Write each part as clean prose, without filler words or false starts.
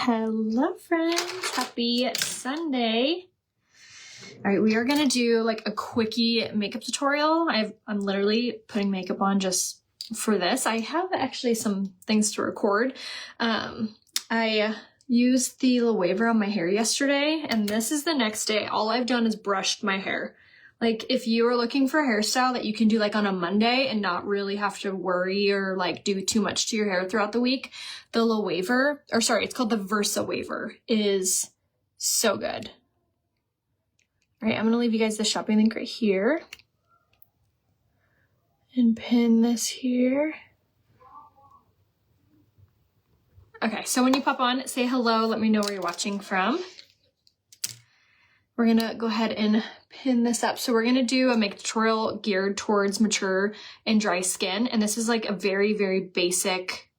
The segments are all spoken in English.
Hello friends, happy Sunday. All right, we are gonna do like a quickie makeup tutorial. I'm literally putting makeup on just for this. I have actually some things to record. I used the Loewe on my hair yesterday, and this is the next day. All I've done is brushed my hair. Like, if you are looking for a hairstyle that you can do like on a Monday and not really have to worry or like do too much to your hair throughout the week, the Loewe, or sorry, it's called the Versa Waver, is so good. All right, I'm gonna leave you guys the shopping link right here and pin this here. Okay, so when you pop on, say hello, let me know where you're watching from. We're gonna go ahead and pin this up. So we're gonna do a makeup tutorial geared towards mature and dry skin. And this is like a very, very basic,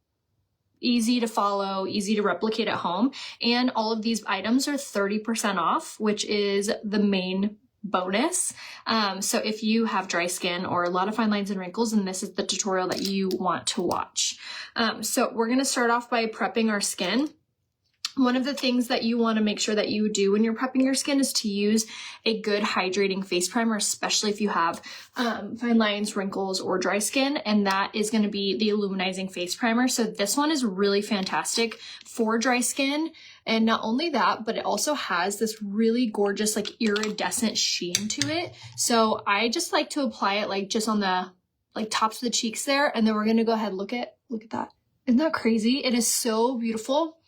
easy to follow, easy to replicate at home. And all of these items are 30% off, which is the main bonus. So if you have dry skin or a lot of fine lines and wrinkles, then this is the tutorial that you want to watch. So we're gonna start off by prepping our skin. One of the things that you want to make sure that you do when you're prepping your skin is to use a good hydrating face primer, especially if you have fine lines, wrinkles, or dry skin, and that is going to be the Illuminizing Face Primer. So this one is really fantastic for dry skin, and not only that, but it also has this really gorgeous like iridescent sheen to it. So I just like to apply it like just on the like tops of the cheeks there, and then we're going to go ahead and look at that. Isn't that crazy? It is so beautiful.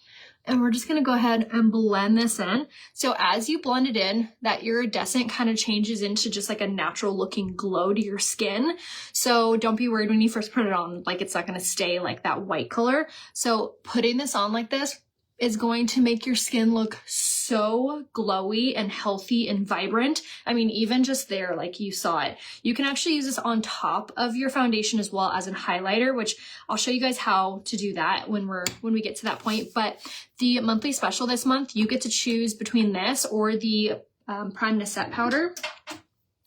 And we're just gonna go ahead and blend this in. So as you blend it in, that iridescent kind of changes into just like a natural looking glow to your skin. So don't be worried when you first put it on, like it's not gonna stay like that white color. So putting this on like this is going to make your skin look so glowy and healthy and vibrant. I mean, even just there, like you saw it. You can actually use this on top of your foundation as well as a highlighter, which I'll show you guys how to do that when we get to that point. But the monthly special this month, you get to choose between this or the Prime Set powder,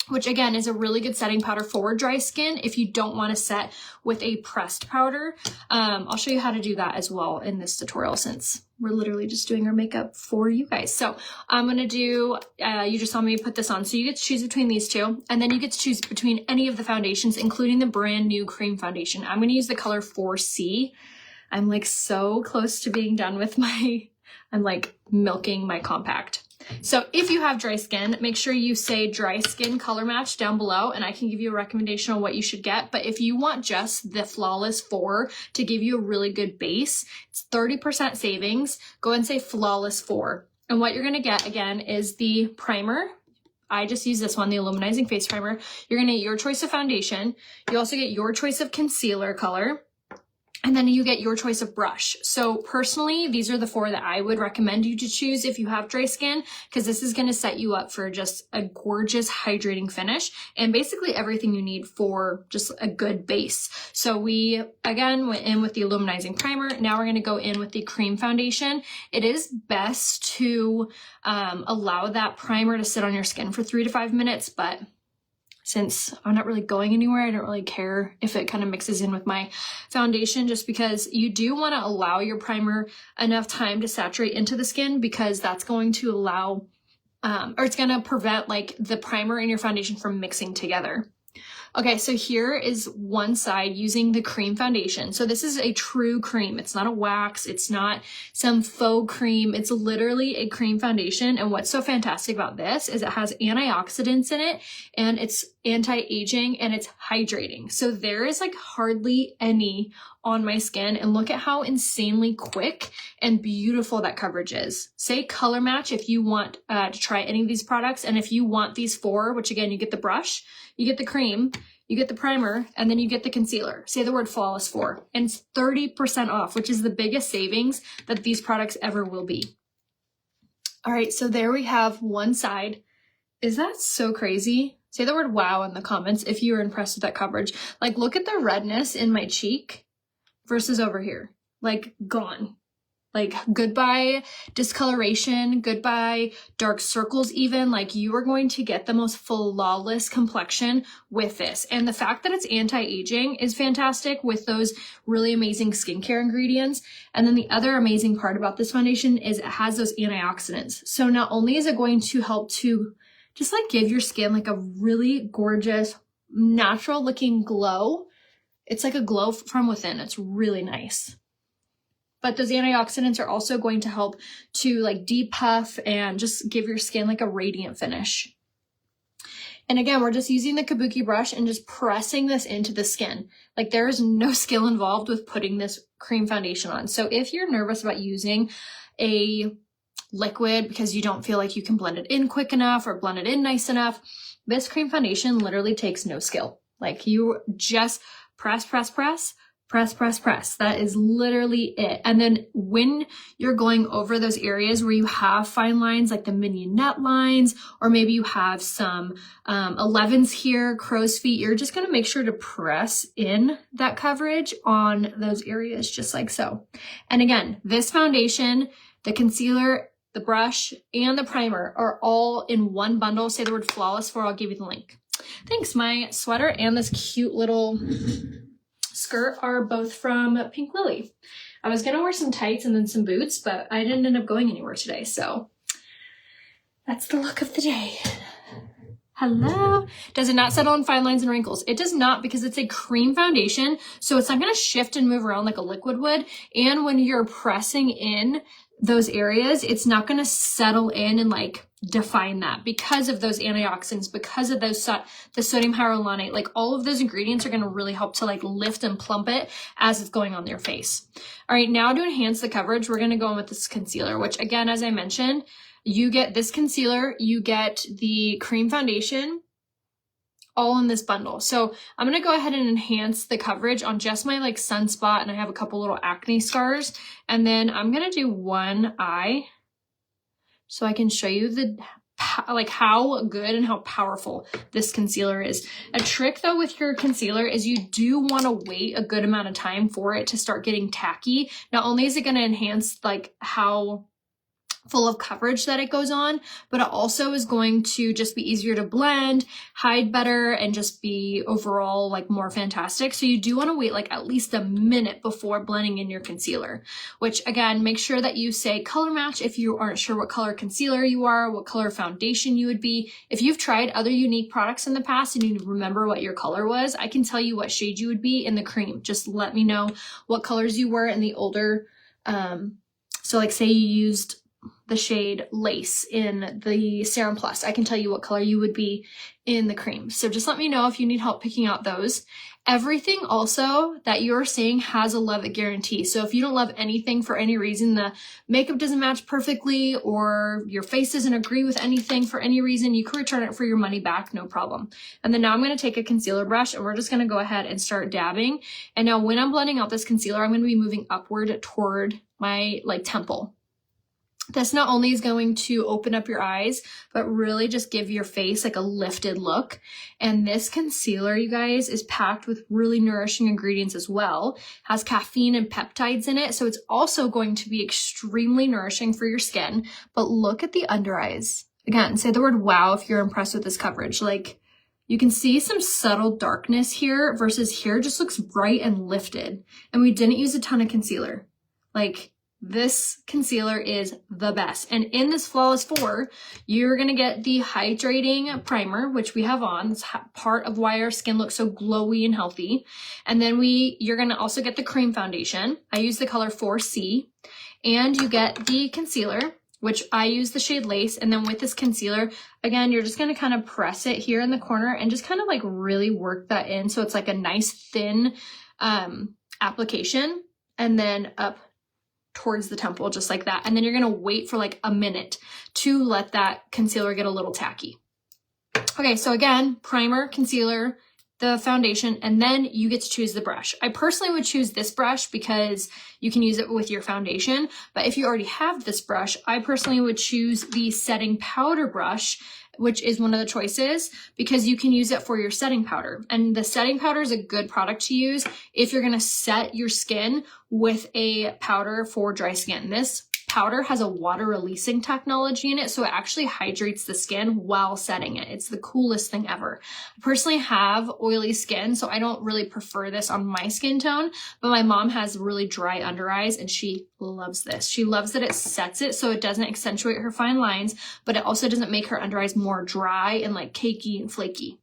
which again is a really good setting powder for dry skin if you don't want to set with a pressed powder. I'll show you how to do that as well in this tutorial since we're literally just doing our makeup for you guys. So I'm gonna do, you just saw me put this on. So you get to choose between these two, and then you get to choose between any of the foundations, including the brand new cream foundation. I'm gonna use the color 4C. I'm like so close to being done with I'm like milking my compact. So if you have dry skin, make sure you say dry skin color match down below, and I can give you a recommendation on what you should get. But if you want just the Flawless 4 to give you a really good base, it's 30% savings. Go and say Flawless 4. And what you're going to get again is the primer. I just use this one, the Illuminizing Face Primer. You're going to get your choice of foundation. You also get your choice of concealer color. And then you get your choice of brush. So personally, these are the 4 that I would recommend you to choose if you have dry skin, because this is going to set you up for just a gorgeous hydrating finish and basically everything you need for just a good base. So we, again, went in with the Illuminizing Primer. Now we're going to go in with the cream foundation. It is best to allow that primer to sit on your skin for 3 to 5 minutes, but since I'm not really going anywhere, I don't really care if it kind of mixes in with my foundation, just because you do want to allow your primer enough time to saturate into the skin, because that's going to allow, or it's going to prevent like the primer and your foundation from mixing together. Okay, so here is one side using the cream foundation. So this is a true cream. It's not a wax. It's not some faux cream. It's literally a cream foundation. And what's so fantastic about this is it has antioxidants in it, and it's anti-aging, and it's hydrating. So there is like hardly any on my skin, and look at how insanely quick and beautiful that coverage is. Say color match if you want to try any of these products, and if you want these 4, which again, you get the brush, you get the cream, you get the primer, and then you get the concealer. Say the word Flawless 4, and it's 30% off, which is the biggest savings that these products ever will be. All right, so there we have one side. Is that so crazy? Say the word wow in the comments if you were impressed with that coverage. Like, look at the redness in my cheek versus over here. Like, gone. Like goodbye discoloration, goodbye dark circles even. Like you are going to get the most flawless complexion with this. And the fact that it's anti-aging is fantastic with those really amazing skincare ingredients. And then the other amazing part about this foundation is it has those antioxidants. So not only is it going to help to just like give your skin like a really gorgeous, natural looking glow. It's like a glow from within. It's really nice. But those antioxidants are also going to help to like depuff and just give your skin like a radiant finish. And again, we're just using the kabuki brush and just pressing this into the skin. Like there is no skill involved with putting this cream foundation on. So if you're nervous about using a liquid because you don't feel like you can blend it in quick enough or blend it in nice enough, this cream foundation literally takes no skill. Like you just press, press, press. Press, press, press. That is literally it. And then when you're going over those areas where you have fine lines, like the mignonette lines, or maybe you have some 11s here, crow's feet, you're just going to make sure to press in that coverage on those areas just like so. And again, this foundation, the concealer, the brush, and the primer are all in one bundle. Say the word flawless for, I'll give you the link. Thanks. My sweater and this cute little skirt are both from Pink Lily. I was gonna wear some tights and then some boots, but I didn't end up going anywhere today, so that's the look of the day. Hello. Does it not settle on fine lines and wrinkles? It does not, because it's a cream foundation, so it's not gonna shift and move around like a liquid would. And when you're pressing in those areas, it's not gonna settle in and like define that because of those antioxidants, because of those the sodium hyaluronate. Like all of those ingredients are going to really help to like lift and plump it as it's going on your face. All right, now to enhance the coverage, we're going to go in with this concealer, which again, as I mentioned, you get this concealer, you get the cream foundation, all in this bundle. So I'm going to go ahead and enhance the coverage on just my like sunspot, and I have a couple little acne scars, and then I'm going to do one eye so I can show you the like how good and how powerful this concealer is. A trick though with your concealer is you do want to wait a good amount of time for it to start getting tacky. Not only is it going to enhance like how full of coverage that it goes on, but it also is going to just be easier to blend, hide better, and just be overall like more fantastic. So you do want to wait like at least a minute before blending in your concealer, which again, make sure that you say color match if you aren't sure what color concealer you are, what color foundation you would be. If you've tried other unique products in the past and you remember what your color was, I can tell you what shade you would be in the cream. Just let me know what colors you were in the older, so like say you used the shade Lace in the Serum Plus, I can tell you what color you would be in the cream. So just let me know if you need help picking out those. Everything also that you're seeing has a love it guarantee. So if you don't love anything for any reason, the makeup doesn't match perfectly, or your face doesn't agree with anything for any reason, you can return it for your money back, no problem. And then now I'm going to take a concealer brush and we're just going to go ahead and start dabbing. And now when I'm blending out this concealer, I'm going to be moving upward toward my like temple. This not only is going to open up your eyes, but really just give your face like a lifted look. And this concealer, you guys, is packed with really nourishing ingredients as well. Has caffeine and peptides in it, so it's also going to be extremely nourishing for your skin. But look at the under eyes. Again, say the word wow if you're impressed with this coverage. Like, you can see some subtle darkness here versus here just looks bright and lifted. And we didn't use a ton of concealer. Like, this concealer is the best. And in this Flawless 4, you're going to get the hydrating primer, which we have on. It's part of why our skin looks so glowy and healthy. And then you're going to also get the cream foundation. I use the color 4C. And you get the concealer, which I use the shade Lace. And then with this concealer, again, you're just going to kind of press it here in the corner and just kind of like really work that in. So it's like a nice thin application, and then up towards the temple, just like that. And then you're going to wait for like a minute to let that concealer get a little tacky. Okay, so again, primer, concealer, the foundation, and then you get to choose the brush. I personally would choose this brush because you can use it with your foundation, but if you already have this brush, I personally would choose the setting powder brush, which is one of the choices, because you can use it for your setting powder. And the setting powder is a good product to use if you're going to set your skin with a powder for dry skin. This powder has a water releasing technology in it, so it actually hydrates the skin while setting it. It's the coolest thing ever. I personally have oily skin, so I don't really prefer this on my skin tone, but my mom has really dry under eyes and she loves this. She loves that it sets it so it doesn't accentuate her fine lines, but it also doesn't make her under eyes more dry and like cakey and flaky.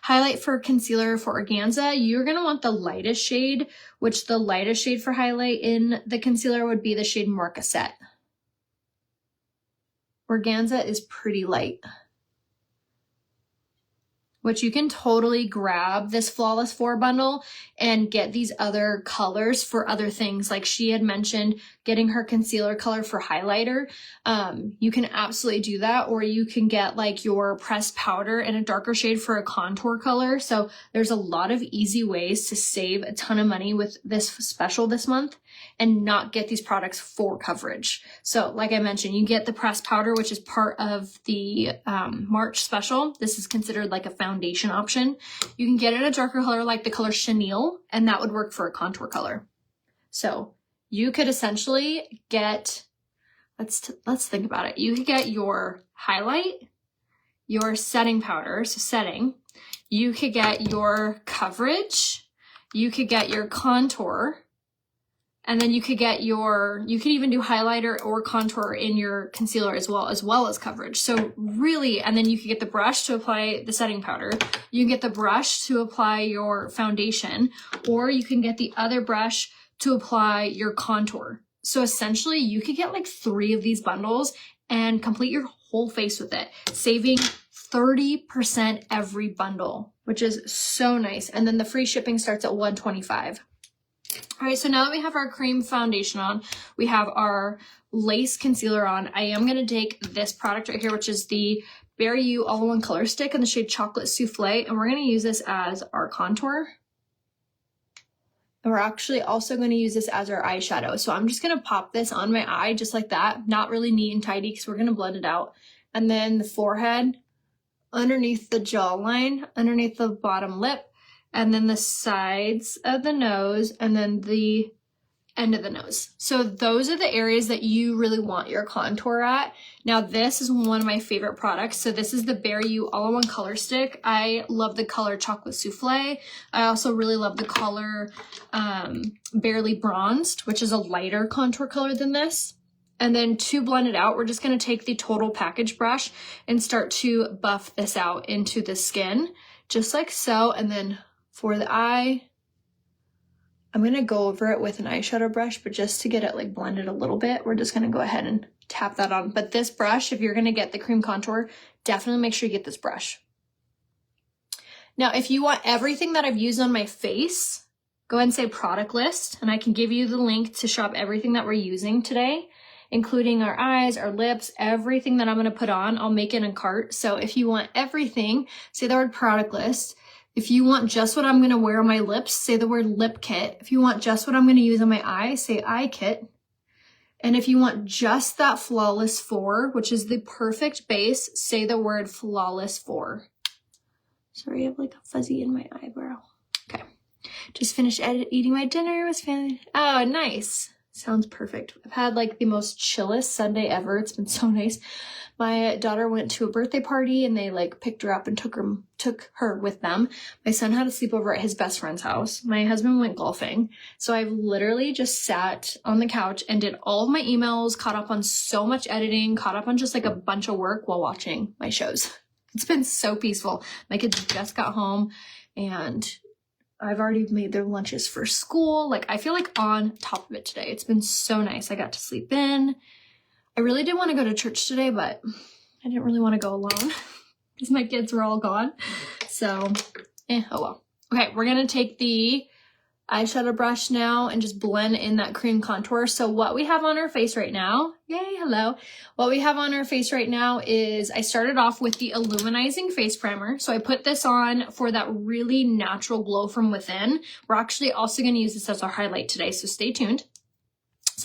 Highlight for concealer for Organza, you're going to want the lightest shade, which the lightest shade for highlight in the concealer would be the shade Marquisette. Organza is pretty light, which you can totally grab this Flawless 4 bundle and get these other colors for other things. Like she had mentioned getting her concealer color for highlighter. You can absolutely do that, or you can get like your pressed powder in a darker shade for a contour color. So there's a lot of easy ways to save a ton of money with this special this month and not get these products for coverage. So like I mentioned, you get the pressed powder, which is part of the March special. This is considered like a foundation option. You can get it in a darker color like the color Chenille, and that would work for a contour color. So you could essentially get, let's think about it. You could get your highlight, your setting powder, so setting. You could get your coverage. You could get your contour. And then you could get you could even do highlighter or contour in your concealer as well as coverage. So really, and then you could get the brush to apply the setting powder. You can get the brush to apply your foundation, or you can get the other brush to apply your contour. So essentially you could get like 3 of these bundles and complete your whole face with it, saving 30% every bundle, which is so nice. And then the free shipping starts at $125. All right, so now that we have our cream foundation on, we have our lace concealer on, I am going to take this product right here, which is the Bare You All-in-One Color Stick in the shade Chocolate Souffle, and we're going to use this as our contour. And we're actually also going to use this as our eyeshadow. So I'm just going to pop this on my eye just like that, not really neat and tidy because we're going to blend it out. And then the forehead, underneath the jawline, underneath the bottom lip, and then the sides of the nose, and then the end of the nose. So those are the areas that you really want your contour at. Now this is one of my favorite products. So this is the Bare You All-in-One Color Stick. I love the color Chocolate Souffle. I also really love the color Barely Bronzed, which is a lighter contour color than this. And then to blend it out, we're just going to take the Total Package brush and start to buff this out into the skin, just like so. And then for the eye, I'm going to go over it with an eyeshadow brush, but just to get it like blended a little bit, we're just going to go ahead and tap that on. But this brush, if you're going to get the cream contour, definitely make sure you get this brush. Now, if you want everything that I've used on my face, go ahead and say product list, and I can give you the link to shop everything that we're using today, including our eyes, our lips, everything that I'm going to put on. I'll make it in a cart. So if you want everything, say the word product list. If you want just what I'm going to wear on my lips, say the word lip kit. If you want just what I'm going to use on my eye, say eye kit. And if you want just that Flawless 4, which is the perfect base, say the word Flawless 4. Sorry, I have like a fuzzy in my eyebrow. Okay. Just finished eating my dinner. It was fantastic. Oh, nice. Sounds perfect. I've had like the most chillest Sunday ever. It's been so nice. My daughter went to a birthday party and they like picked her up and took her with them. My son had a sleepover at his best friend's house. My husband went golfing. So I've literally just sat on the couch and did all of my emails, caught up on so much editing, caught up on just like a bunch of work while watching my shows. It's been so peaceful. My kids just got home and I've already made their lunches for school. Like I feel like on top of it today. It's been so nice. I got to sleep in. I really did want to go to church today, but I didn't really want to go alone because my kids were all gone. So, oh well. Okay, we're going to take the eyeshadow brush now and just blend in that cream contour. So what we have on our face right now, yay, hello. What we have on our face right now is I started off with the Illuminizing Face Primer. So I put this on for that really natural glow from within. We're actually also going to use this as our highlight today, so stay tuned.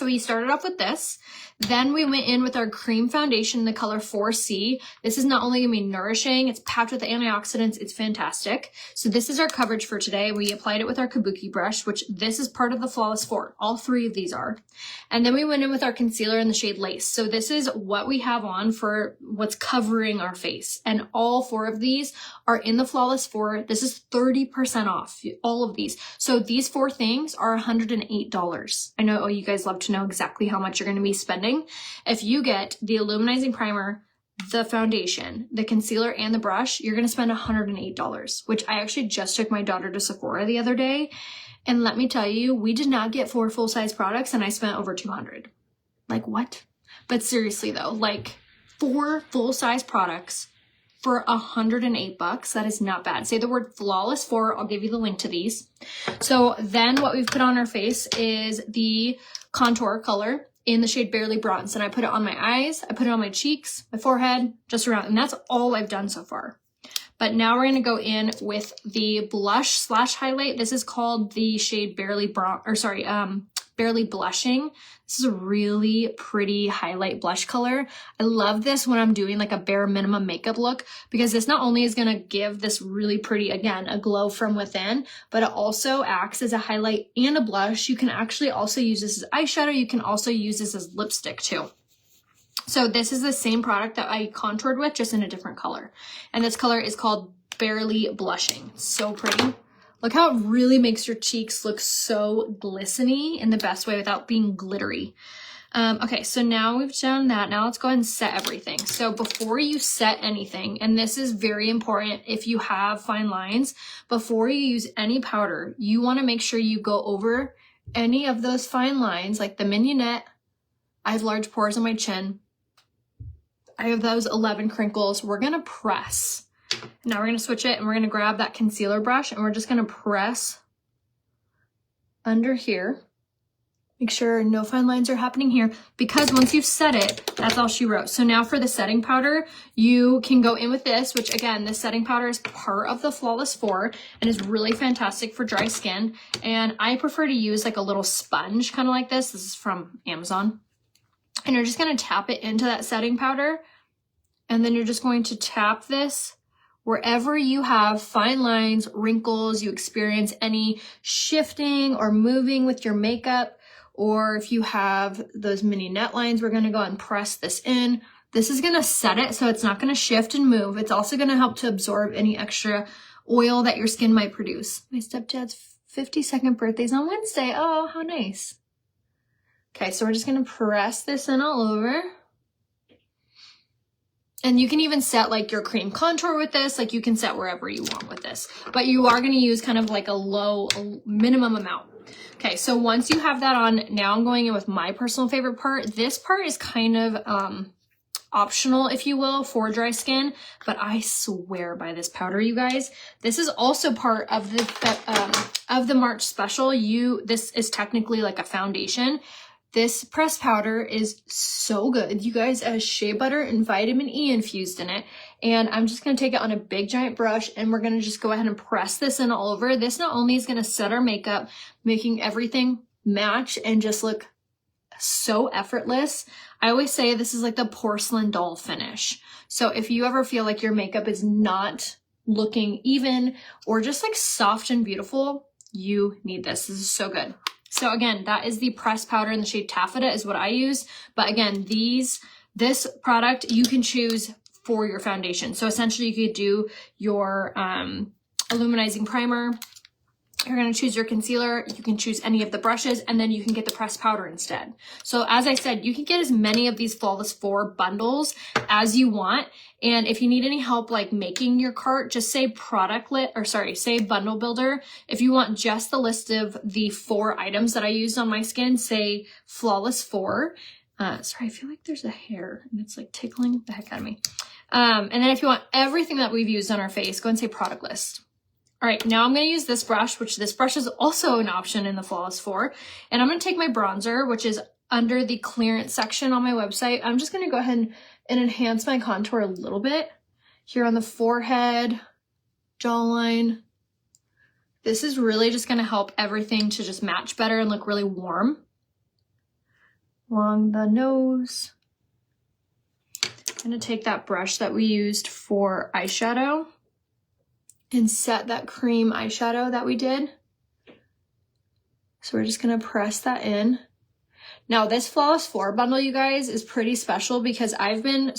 So we started off with this. Then we went in with our cream foundation in the color 4C. This is not only going to be nourishing, it's packed with antioxidants. It's fantastic. So this is our coverage for today. We applied it with our kabuki brush, which this is part of the Flawless 4. All 3 of these are. And then we went in with our concealer in the shade Lace. So this is what we have on for what's covering our face. And all 4 of these are in the Flawless 4. This is 30% off, all of these. So these 4 things are $108. I know you guys love to know exactly how much you're going to be spending. If you get the illuminizing primer, the foundation, the concealer, and the brush, you're going to spend $108, which I actually just took my daughter to Sephora the other day. And let me tell you, we did not get 4 full-size products and I spent over $200. Like what? But seriously though, like 4 full-size products for $108, that is not bad. Say the word Flawless 4, I'll give you the link to these. So then what we've put on our face is the contour color in the shade Barely Bronze. And I put it on my eyes, I put it on my cheeks, my forehead, just around. And that's all I've done so far. But now we're gonna go in with the blush / highlight. This is called the shade Barely Blushing. This is a really pretty highlight blush color. I love this when I'm doing like a bare minimum makeup look, because this not only is gonna give this really pretty, again, a glow from within, but it also acts as a highlight and a blush. You can actually also use this as eyeshadow. You can also use this as lipstick too. So this is the same product that I contoured with, just in a different color. And this color is called Barely Blushing. So pretty. Look how it really makes your cheeks look so glistening in the best way without being glittery. Okay, so now we've done that. Now let's go ahead and set everything. So before you set anything, and this is very important if you have fine lines, before you use any powder, you want to make sure you go over any of those fine lines, like the mignonette. I have large pores on my chin. I have those 11 crinkles. We're going to press. Now we're going to switch it and we're going to grab that concealer brush and we're just going to press under here. Make sure no fine lines are happening here, because once you've set it, that's all she wrote. So now for the setting powder, you can go in with this, which again, the setting powder is part of the Flawless 4 and is really fantastic for dry skin. And I prefer to use like a little sponge kind of like this. This is from Amazon. And you're just going to tap it into that setting powder. And then you're just going to tap this wherever you have fine lines, wrinkles, you experience any shifting or moving with your makeup, or if you have those mini net lines, we're going to go and press this in. This is going to set it so it's not going to shift and move. It's also going to help to absorb any extra oil that your skin might produce. My stepdad's 52nd birthday is on Wednesday. Oh, how nice. Okay, so we're just going to press this in all over. And you can even set like your cream contour with this, like you can set wherever you want with this, but you are going to use kind of like a minimum amount. Okay, so once you have that on, now I'm going in with my personal favorite part. This part is kind of optional, if you will, for dry skin, but I swear by this powder, you guys. This is also part of the March special. This is technically like a foundation. This pressed powder is so good. You guys, it has shea butter and vitamin E infused in it. And I'm just going to take it on a big giant brush and we're going to just go ahead and press this in all over. This not only is going to set our makeup, making everything match and just look so effortless. I always say this is like the porcelain doll finish. So if you ever feel like your makeup is not looking even or just like soft and beautiful, you need this. This is so good. So again, that is the pressed powder in the shade Taffeta is what I use. But again, this product you can choose for your foundation. So essentially you could do your illuminizing primer. You're going to choose your concealer. You can choose any of the brushes and then you can get the pressed powder instead. So as I said, you can get as many of these Flawless 4 bundles as you want. And if you need any help like making your cart, just say say bundle builder. If you want just the list of the 4 items that I used on my skin, say Flawless 4. Sorry, I feel like there's a hair and it's like tickling the heck out of me. And then if you want everything that we've used on our face, go and say product list. All right, now I'm going to use this brush, which this brush is also an option in the Flawless 4. And I'm going to take my bronzer, which is under the clearance section on my website. I'm just going to go ahead and enhance my contour a little bit here on the forehead, jawline. This is really just going to help everything to just match better and look really warm. along the nose. I'm going to take that brush that we used for eyeshadow and set that cream eyeshadow that we did. So we're just going to press that in. Now this Flawless 4 bundle, you guys, is pretty special because I've been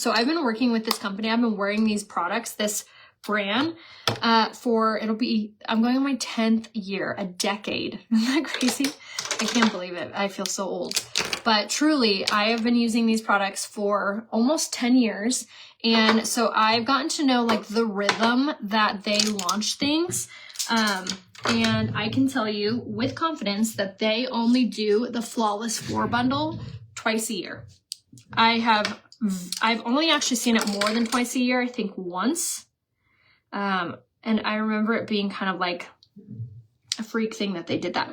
working with this company. I've been wearing these products, this brand, I'm going on my 10th year, a decade. Isn't that crazy? I can't believe it. I feel so old. But truly, I have been using these products for almost 10 years. And so I've gotten to know like the rhythm that they launch things. And I can tell you with confidence that they only do the Flawless 4 bundle twice a year. I've only actually seen it more than twice a year, I think once. And I remember it being kind of like a freak thing that they did that.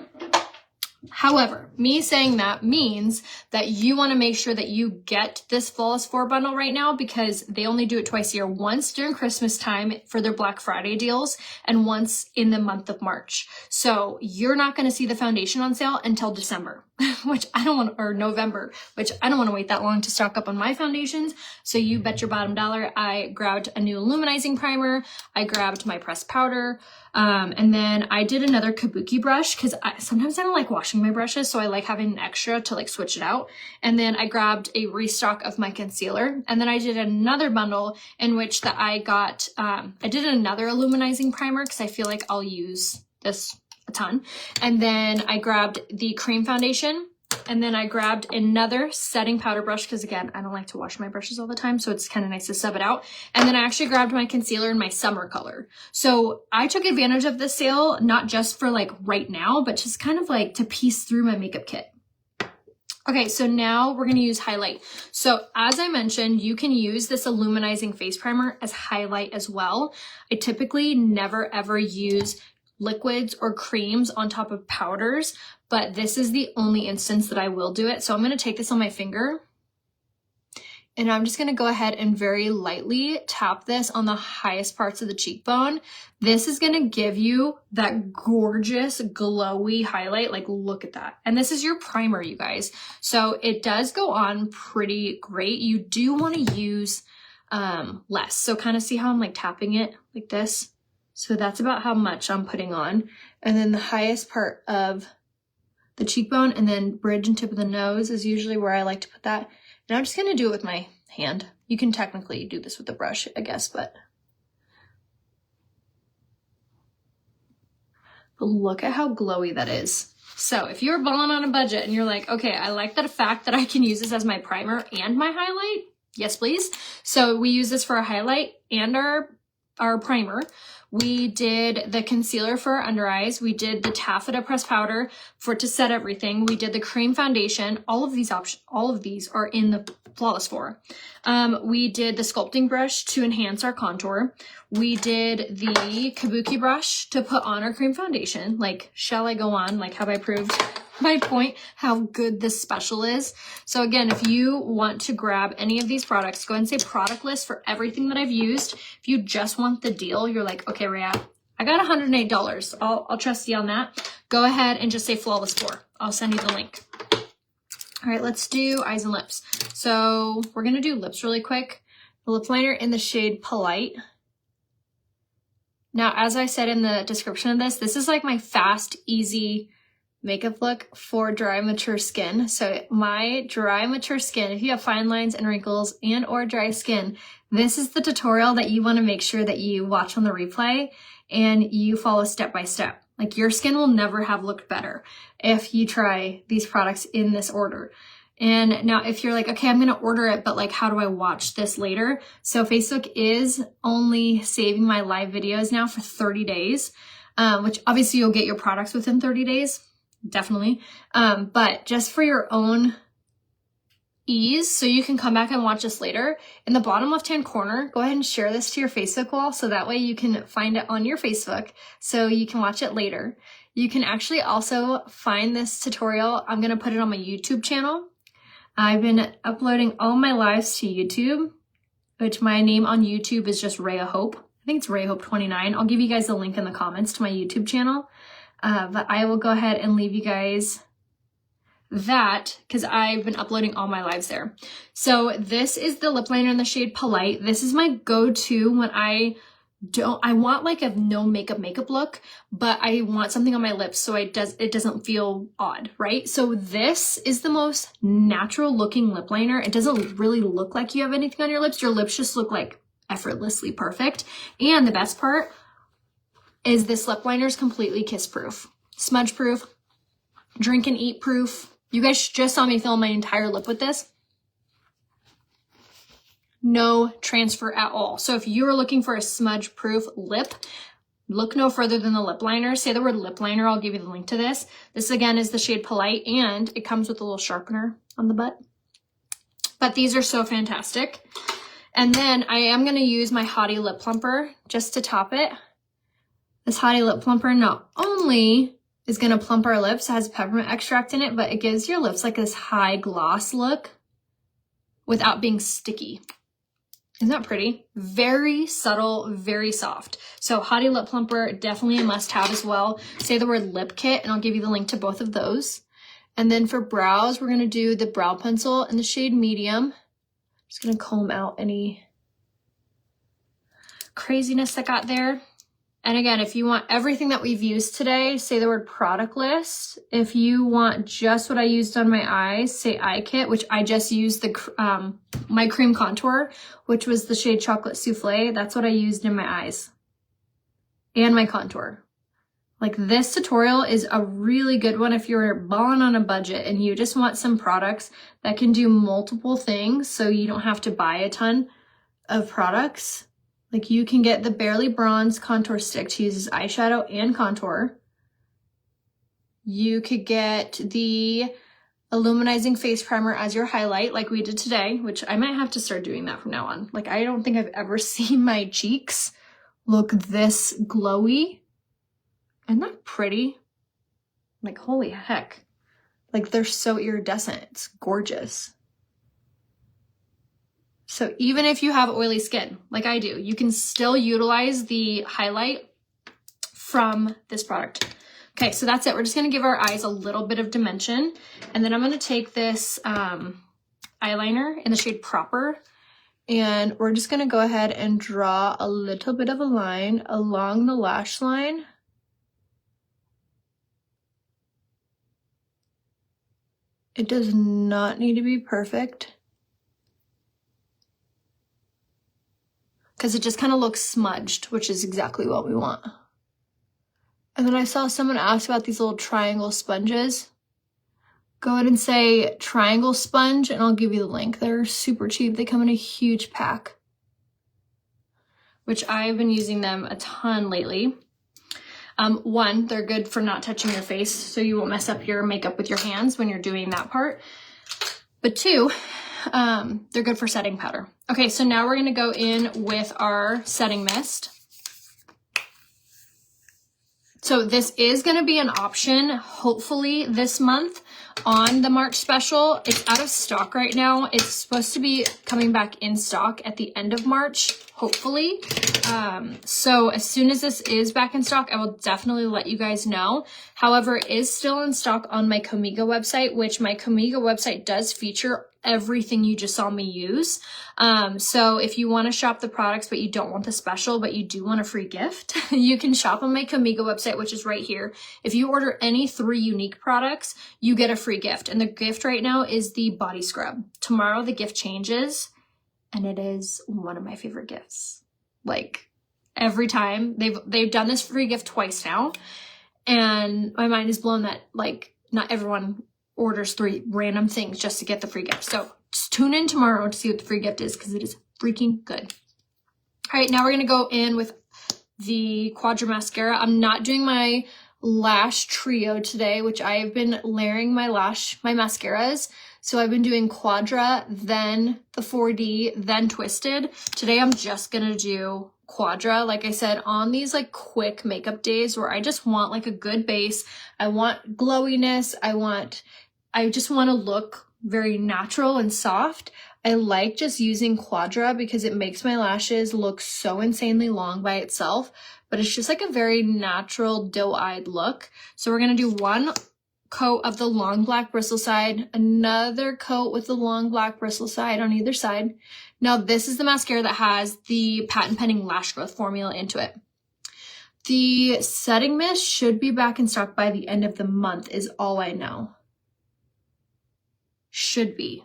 However, me saying that means that you want to make sure that you get this Flawless 4 bundle right now because they only do it twice a year, once during Christmas time for their Black Friday deals and once in the month of March. So you're not going to see the foundation on sale until December, or November, which I don't want to wait that long to stock up on my foundations. So you bet your bottom dollar I grabbed a new illuminizing primer. I grabbed my pressed powder. And then I did another kabuki brush because sometimes I don't like washing my brushes, so I like having an extra to like switch it out. And then I grabbed a restock of my concealer. And then I did another bundle in which I did another illuminizing primer because I feel like I'll use this a ton. And then I grabbed the cream foundation. And then I grabbed another setting powder brush because again, I don't like to wash my brushes all the time, so it's kind of nice to sub it out. And then I actually grabbed my concealer in my summer color. So I took advantage of this sale, not just for like right now, but just kind of like to piece through my makeup kit. Okay, so now we're gonna use highlight. So as I mentioned, you can use this illuminizing face primer as highlight as well. I typically never ever use liquids or creams on top of powders, but this is the only instance that I will do it. So I'm going to take this on my finger and I'm just going to go ahead and very lightly tap this on the highest parts of the cheekbone. This is going to give you that gorgeous glowy highlight. Like, look at that. And this is your primer, you guys. So it does go on pretty great. You do want to use less. So kind of see how I'm like tapping it like this. So that's about how much I'm putting on. And then the highest part of the cheekbone and then bridge and tip of the nose is usually where I like to put that. And I'm just going to do it with my hand. You can technically do this with the brush, I guess, but look at how glowy that is. So if you're balling on a budget and you're like, okay, I like the fact that I can use this as my primer and my highlight. Yes, please. So we use this for a highlight and our primer. We did the concealer for our under eyes. We did the taffeta pressed powder to set everything. We did the cream foundation. All of these are in the Flawless 4. We did the sculpting brush to enhance our contour. We did the kabuki brush to put on our cream foundation. Like, shall I go on? Like, have I proved my point how good this special is? So again, if you want to grab any of these products, go ahead and say product list for everything that I've used. If you just want the deal, you're like, okay, Rhea, I got $108. I'll trust you on that. Go ahead and just say Flawless 4. I'll send you the link. All right, let's do eyes and lips. So we're gonna do lips really quick. The lip liner in the shade Polite. Now, as I said in the description of this is like my fast, easy makeup look for dry, mature skin. So my dry, mature skin, if you have fine lines and wrinkles and or dry skin, this is the tutorial that you want to make sure that you watch on the replay and you follow step by step. Like, your skin will never have looked better if you try these products in this order. And now if you're like, okay, I'm going to order it, but like, how do I watch this later? So Facebook is only saving my live videos now for 30 days, which obviously you'll get your products within 30 days. Definitely. But just for your own ease, so you can come back and watch this later, in the bottom left-hand corner, go ahead and share this to your Facebook wall so that way you can find it on your Facebook so you can watch it later. You can actually also find this tutorial. I'm going to put it on my YouTube channel. I've been uploading all my lives to YouTube, which my name on YouTube is just Rhea Hope. I think it's Rhea Hope 29. I'll give you guys the link in the comments to my YouTube channel. But I will go ahead and leave you guys that because I've been uploading all my lives there. So this is the lip liner in the shade Polite. This is my go-to when I want like a no makeup look, but I want something on my lips so it doesn't feel odd, right? So this is the most natural looking lip liner. It doesn't really look like you have anything on your lips. Your lips just look like effortlessly perfect. And the best part is this lip liner is completely kiss proof, smudge proof, drink and eat proof. You guys just saw me fill my entire lip with this. No transfer at all. So if you're looking for a smudge proof lip, look no further than the lip liner. Say the word lip liner, I'll give you the link to this. This again is the shade Polite, and it comes with a little sharpener on the butt. But these are so fantastic. And then I am going to use my Hottie Lip Plumper just to top it. This Hottie Lip Plumper not only is going to plump our lips, it has peppermint extract in it, but it gives your lips like this high gloss look without being sticky. Isn't that pretty? Very subtle, very soft. So Hottie Lip Plumper, definitely a must-have as well. Say the word lip kit, and I'll give you the link to both of those. And then for brows, we're going to do the brow pencil in the shade Medium. Just going to comb out any craziness that got there. And again, if you want everything that we've used today, say the word product list. If you want just what I used on my eyes, say eye kit, which I just used the my cream contour, which was the shade Chocolate Souffle. That's what I used in my eyes and my contour. Like, this tutorial is a really good one if you're balling on a budget and you just want some products that can do multiple things so you don't have to buy a ton of products. Like, you can get the Barely Bronze contour stick to use as eyeshadow and contour. You could get the Illuminizing Face Primer as your highlight like we did today, which I might have to start doing that from now on. Like, I don't think I've ever seen my cheeks look this glowy. Isn't that pretty? Like, holy heck. Like, they're so iridescent. It's gorgeous. So even if you have oily skin, like I do, you can still utilize the highlight from this product. Okay, so that's it. We're just gonna give our eyes a little bit of dimension. And then I'm gonna take this eyeliner in the shade Proper, and we're just gonna go ahead and draw a little bit of a line along the lash line. It does not need to be perfect, because it just kind of looks smudged, which is exactly what we want. And then I saw someone ask about these little triangle sponges. Go ahead and say triangle sponge, and I'll give you the link. They're super cheap. They come in a huge pack, which I've been using them a ton lately. One, they're good for not touching your face, so you won't mess up your makeup with your hands when you're doing that part. But two, they're good for setting powder. Okay, so now we're gonna go in with our setting mist. So this is gonna be an option, hopefully this month on the March special. It's out of stock right now. It's supposed to be coming back in stock at the end of March, hopefully. So as soon as this is back in stock, I will definitely let you guys know. However, it is still in stock on my Comigo website, which my Comigo website does feature everything you just saw me use. So if you want to shop the products, but you don't want the special, but you do want a free gift, you can shop on my Comigo website, which is right here. If you order any 3 unique products, you get a free gift. And the gift right now is the body scrub. Tomorrow the gift changes, and it is one of my favorite gifts. Like, every time they've done this free gift twice now, and my mind is blown that, like, not everyone orders 3 random things just to get the free gift. So just tune in tomorrow to see what the free gift is, because it is freaking good. All right, now we're gonna go in with the Quadra mascara. I'm not doing my lash trio today, which I have been layering my mascaras. So I've been doing Quadra, then the 4D, then Twisted. Today I'm just gonna do Quadra, like I said, on these like quick makeup days where I just want like a good base. I want glowiness. I just want to look very natural and soft. I like just using Quadra because it makes my lashes look so insanely long by itself, but it's just like a very natural doe-eyed look. So we're going to do one coat of the long black bristle side, another coat with the long black bristle side on either side. Now this is the mascara that has the patent pending lash growth formula into it. The setting mist should be back in stock by the end of the month is all I know. Should be.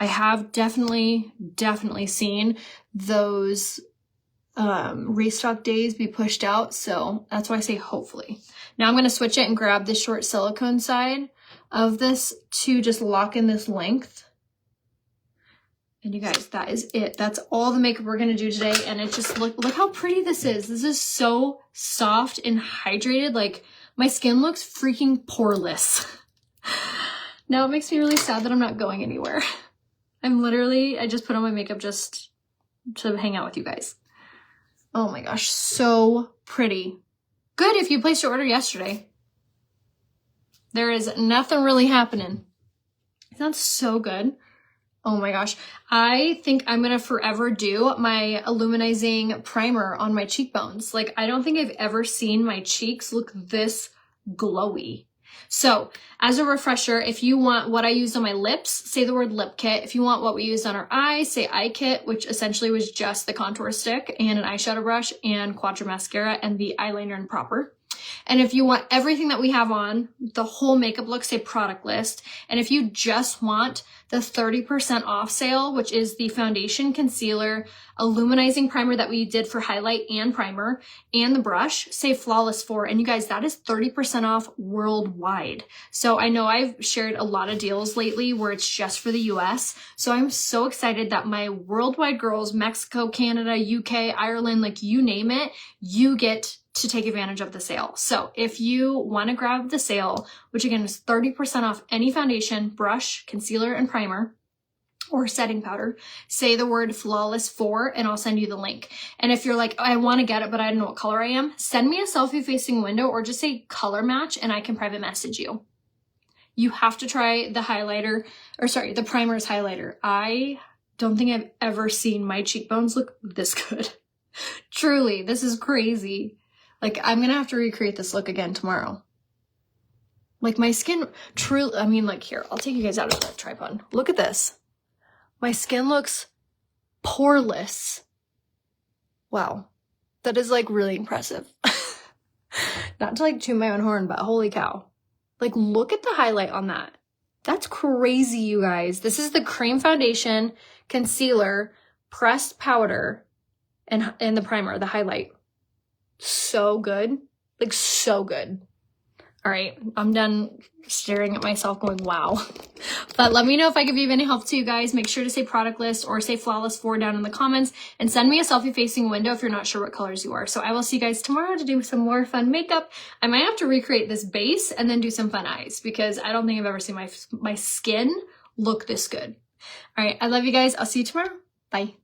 I have definitely seen those restock days be pushed out, so that's why I say hopefully. Now I'm going to switch it and grab the short silicone side of this to just lock in this length. And you guys, that is it. That's all the makeup we're going to do today. And it just look how pretty this is. This is so soft and hydrated. Like, my skin looks freaking poreless. Now it makes me really sad that I'm not going anywhere. I just put on my makeup just to hang out with you guys. Oh my gosh, so pretty. Good if you placed your order yesterday. There is nothing really happening. That's so good. Oh my gosh. I think I'm going to forever do my illuminizing primer on my cheekbones. Like, I don't think I've ever seen my cheeks look this glowy. So as a refresher, if you want what I used on my lips, say the word lip kit. If you want what we used on our eyes, say eye kit, which essentially was just the contour stick and an eyeshadow brush and Quadra mascara and the eyeliner and proper. And if you want everything that we have on, the whole makeup look, say product list. And if you just want the 30% off sale, which is the foundation, concealer, illuminizing primer that we did for highlight and primer, and the brush, say Flawless 4. And you guys, that is 30% off worldwide. So I know I've shared a lot of deals lately where it's just for the US. So I'm so excited that my worldwide girls, Mexico, Canada, UK, Ireland, like you name it, you get to take advantage of the sale. So if you want to grab the sale, which again is 30% off any foundation, brush, concealer, and primer, or setting powder, say the word Flawless 4 and I'll send you the link. And if you're like, I want to get it, but I don't know what color I am, send me a selfie facing window or just say color match and I can private message you. You have to try the highlighter, or sorry, the primer's highlighter. I don't think I've ever seen my cheekbones look this good. Truly, this is crazy. Like, I'm going to have to recreate this look again tomorrow. Like, my skin truly, I mean, like, here, I'll take you guys out of the tripod. Look at this. My skin looks poreless. Wow. That is, like, really impressive. Not to, like, toot my own horn, but holy cow. Like, look at the highlight on that. That's crazy, you guys. This is the cream foundation, concealer, pressed powder, and the primer, the highlight. So good. Like, so good. All right, I'm done staring at myself going, wow. But let me know if I could be of any help to you guys. Make sure to say product list or say Flawless 4 down in the comments and send me a selfie facing window if you're not sure what colors you are. So I will see you guys tomorrow to do some more fun makeup. I might have to recreate this base and then do some fun eyes because I don't think I've ever seen my skin look this good. All right, I love you guys. I'll see you tomorrow. Bye.